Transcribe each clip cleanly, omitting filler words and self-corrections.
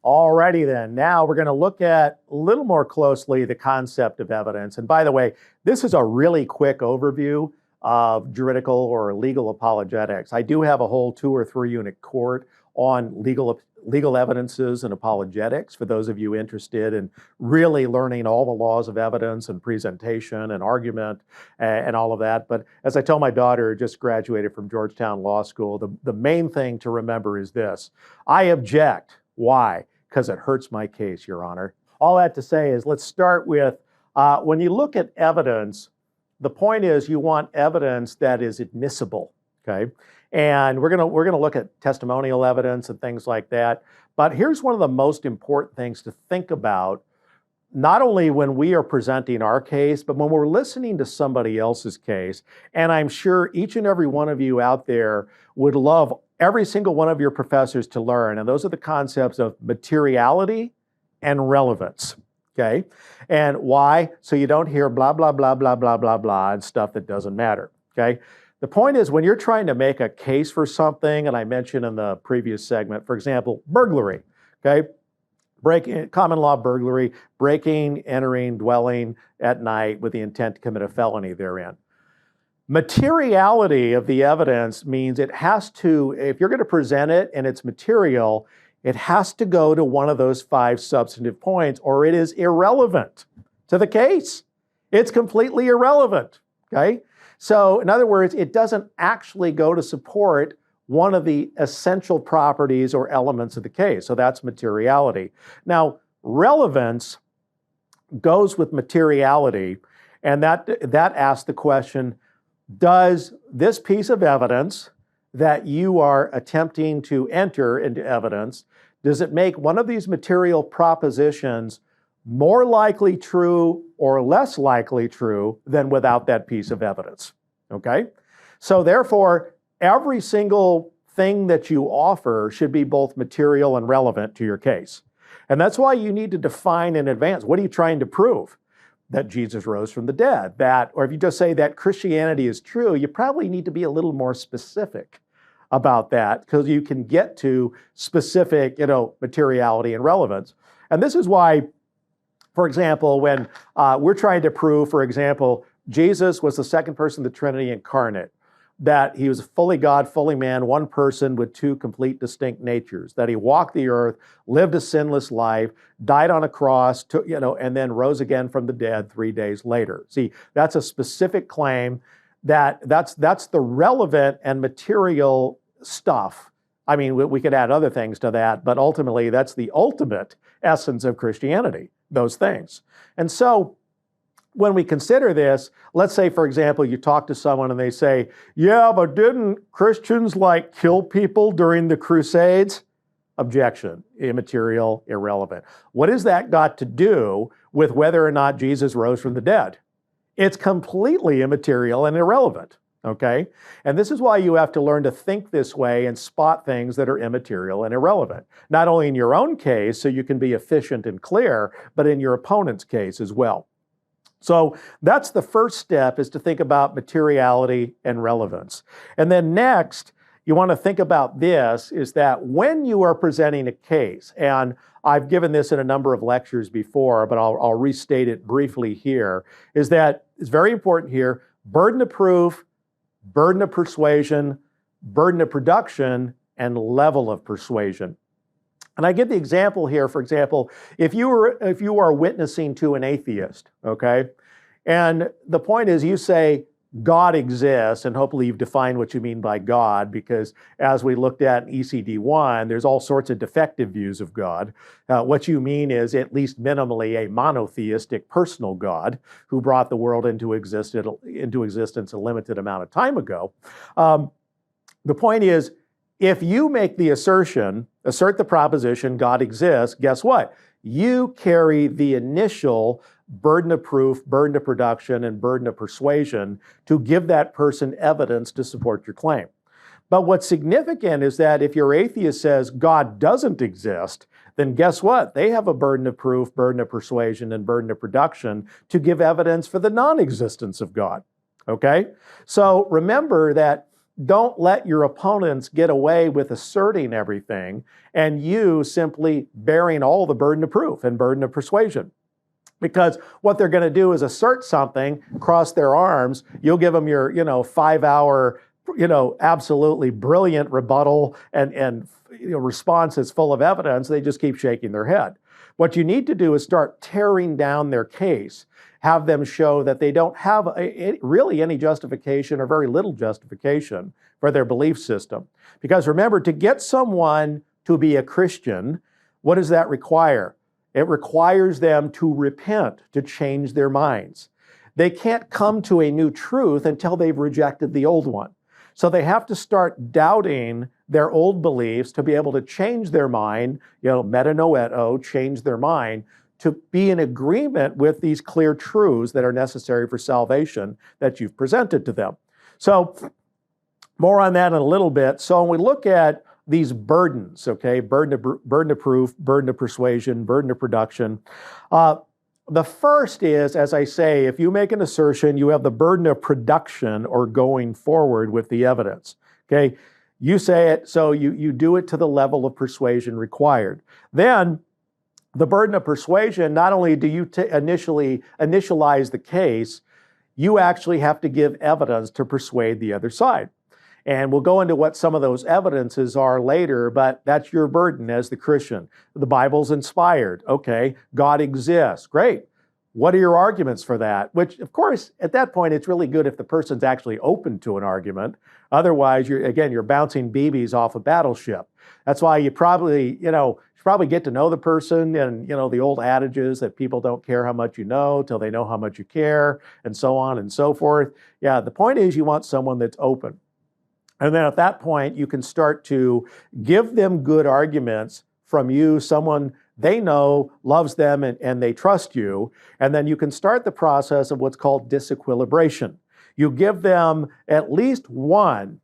Alrighty then, now we're going to look at a little more closely the concept of evidence. And by the way, this is a really quick overview of juridical or legal apologetics. I do have a whole 2 or 3 unit court on legal evidences and apologetics for those of you interested in really learning all the laws of evidence and presentation and argument and all of that. But as I told my daughter, who just graduated from Georgetown Law School, the main thing to remember is this: I object. Why? Because it hurts my case, Your Honor. All that to say is, let's start with, when you look at evidence, the point is you want evidence that is admissible, okay? And we're gonna look at testimonial evidence and things like that. But here's one of the most important things to think about, not only when we are presenting our case, but when we're listening to somebody else's case. And I'm sure each and every one of you out there would love every single one of your professors to learn. And those are the concepts of materiality and relevance, okay? And why? So you don't hear blah, blah, blah, blah, blah, blah, blah, and stuff that doesn't matter, okay? The point is, when you're trying to make a case for something, and I mentioned in the previous segment, for example, burglary, okay? Common law burglary, breaking, entering, dwelling at night with the intent to commit a felony therein. Materiality of the evidence means it has to, if you're going to present it and it's material, it has to go to one of those 5 substantive points, or it is irrelevant to the case. It's completely irrelevant, okay? So in other words, it doesn't actually go to support one of the essential properties or elements of the case. So that's materiality. Now, relevance goes with materiality, and that asks the question, does this piece of evidence that you are attempting to enter into evidence, does it make one of these material propositions more likely true or less likely true than without that piece of evidence, okay? So therefore, every single thing that you offer should be both material and relevant to your case. And that's why you need to define in advance, what are you trying to prove? That Jesus rose from the dead, or if you just say that Christianity is true, you probably need to be a little more specific about that, because you can get to specific, materiality and relevance. And this is why, for example, when we're trying to prove, for example, Jesus was the second person of the Trinity incarnate, that he was fully God, fully man, one person with 2 complete distinct natures, that he walked the earth, lived a sinless life, died on a cross, and then rose again from the dead 3 days later. See, that's a specific claim that's the relevant and material stuff. I mean, we could add other things to that, but ultimately that's the ultimate essence of Christianity, those things. And so when we consider this, let's say, for example, you talk to someone and they say, yeah, but didn't Christians kill people during the Crusades? Objection, immaterial, irrelevant. What has that got to do with whether or not Jesus rose from the dead? It's completely immaterial and irrelevant, okay? And this is why you have to learn to think this way and spot things that are immaterial and irrelevant. Not only in your own case, so you can be efficient and clear, but in your opponent's case as well. So that's the first step, is to think about materiality and relevance. And then next, you want to think about this, is that when you are presenting a case, and I've given this in a number of lectures before, but I'll restate it briefly here, is that it's very important here: burden of proof, burden of persuasion, burden of production, and level of persuasion. And I give the example here, for example, if you are witnessing to an atheist, okay, and the point is you say God exists, and hopefully you've defined what you mean by God, because as we looked at in ECD1, there's all sorts of defective views of God. What you mean is at least minimally a monotheistic personal God who brought the world into existence a limited amount of time ago. The point is, if you make the assert the proposition God exists, guess what? You carry the initial burden of proof, burden of production, and burden of persuasion to give that person evidence to support your claim. But what's significant is that if your atheist says God doesn't exist, then guess what? They have a burden of proof, burden of persuasion, and burden of production to give evidence for the non-existence of God, okay? So remember that don't let your opponents get away with asserting everything and you simply bearing all the burden of proof and burden of persuasion. Because what they're going to do is assert something, cross their arms, you'll give them your, 5-hour, absolutely brilliant rebuttal and response is full of evidence. They just keep shaking their head. What you need to do is start tearing down their case, have them show that they don't have really any justification or very little justification for their belief system. Because remember, to get someone to be a Christian, what does that require? It requires them to repent, to change their minds. They can't come to a new truth until they've rejected the old one. So they have to start doubting their old beliefs to be able to change their mind, metanoeto, change their mind, to be in agreement with these clear truths that are necessary for salvation that you've presented to them. So more on that in a little bit. So when we look at these burdens, okay, burden of proof, burden of persuasion, burden of production. The first is, as I say, if you make an assertion, you have the burden of production or going forward with the evidence, okay? You say it, so you do it to the level of persuasion required. Then, the burden of persuasion, not only do you initialize the case, you actually have to give evidence to persuade the other side. And we'll go into what some of those evidences are later, but that's your burden as the Christian. The Bible's inspired. Okay, God exists. Great. What are your arguments for that? Which, of course, at that point, it's really good if the person's actually open to an argument. Otherwise, you're bouncing BBs off a battleship. That's why you probably, get to know the person, and, the old adages that people don't care how much you know till they know how much you care, and so on and so forth. Yeah, the point is you want someone that's open. And then at that point, you can start to give them good arguments from you, someone they know loves them and they trust you. And then you can start the process of what's called disequilibration. You give them at least one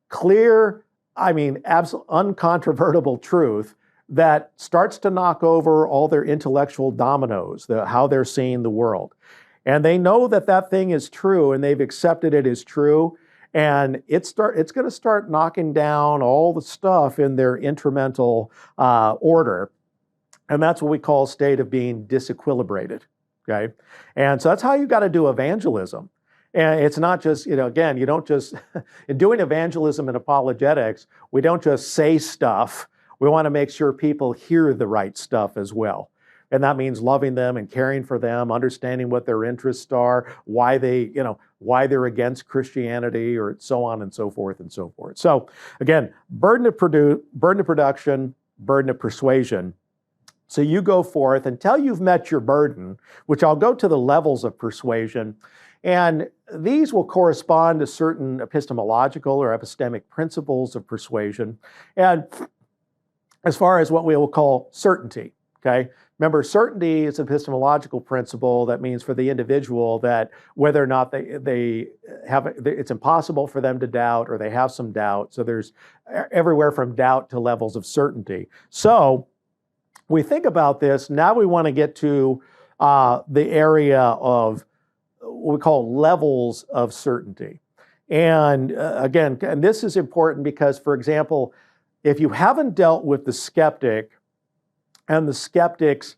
clear, absolute uncontrovertible truth that starts to knock over all their intellectual dominoes, how they're seeing the world. And they know that thing is true and they've accepted it as true. And it's going to start knocking down all the stuff in their intramental order. And that's what we call a state of being disequilibrated, okay? And so that's how you got to do evangelism. And it's not just, again, you don't just, in doing evangelism and apologetics, we don't just say stuff. We want to make sure people hear the right stuff as well. And that means loving them and caring for them, understanding what their interests are, why they're against Christianity, or so on and so forth and so forth. So again, burden of production, burden of persuasion. So you go forth until you've met your burden, which I'll go to the levels of persuasion. And these will correspond to certain epistemological or epistemic principles of persuasion. And as far as what we will call certainty, okay? Remember, certainty is an epistemological principle that means for the individual that whether or not they have, it's impossible for them to doubt or they have some doubt. So there's everywhere from doubt to levels of certainty. So we think about this, now we want to get to the area of what we call levels of certainty. And again, and this is important because, for example, if you haven't dealt with the skeptic and the skeptic's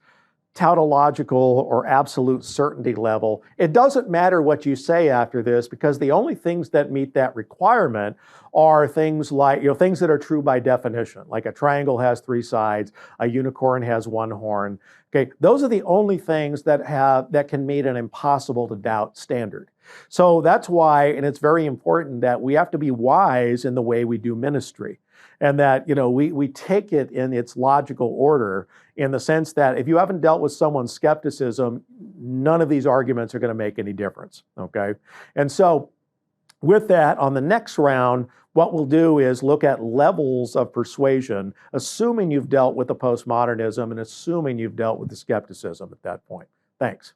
tautological or absolute certainty level, it doesn't matter what you say after this, because the only things that meet that requirement are things like, things that are true by definition, like a triangle has 3 sides, a unicorn has 1 horn. Okay, those are the only things that can meet an impossible to doubt standard. So that's why, and it's very important that we have to be wise in the way we do ministry. And that, we take it in its logical order, in the sense that if you haven't dealt with someone's skepticism, none of these arguments are going to make any difference, okay? And so with that, on the next round, what we'll do is look at levels of persuasion, assuming you've dealt with the postmodernism and assuming you've dealt with the skepticism at that point. Thanks.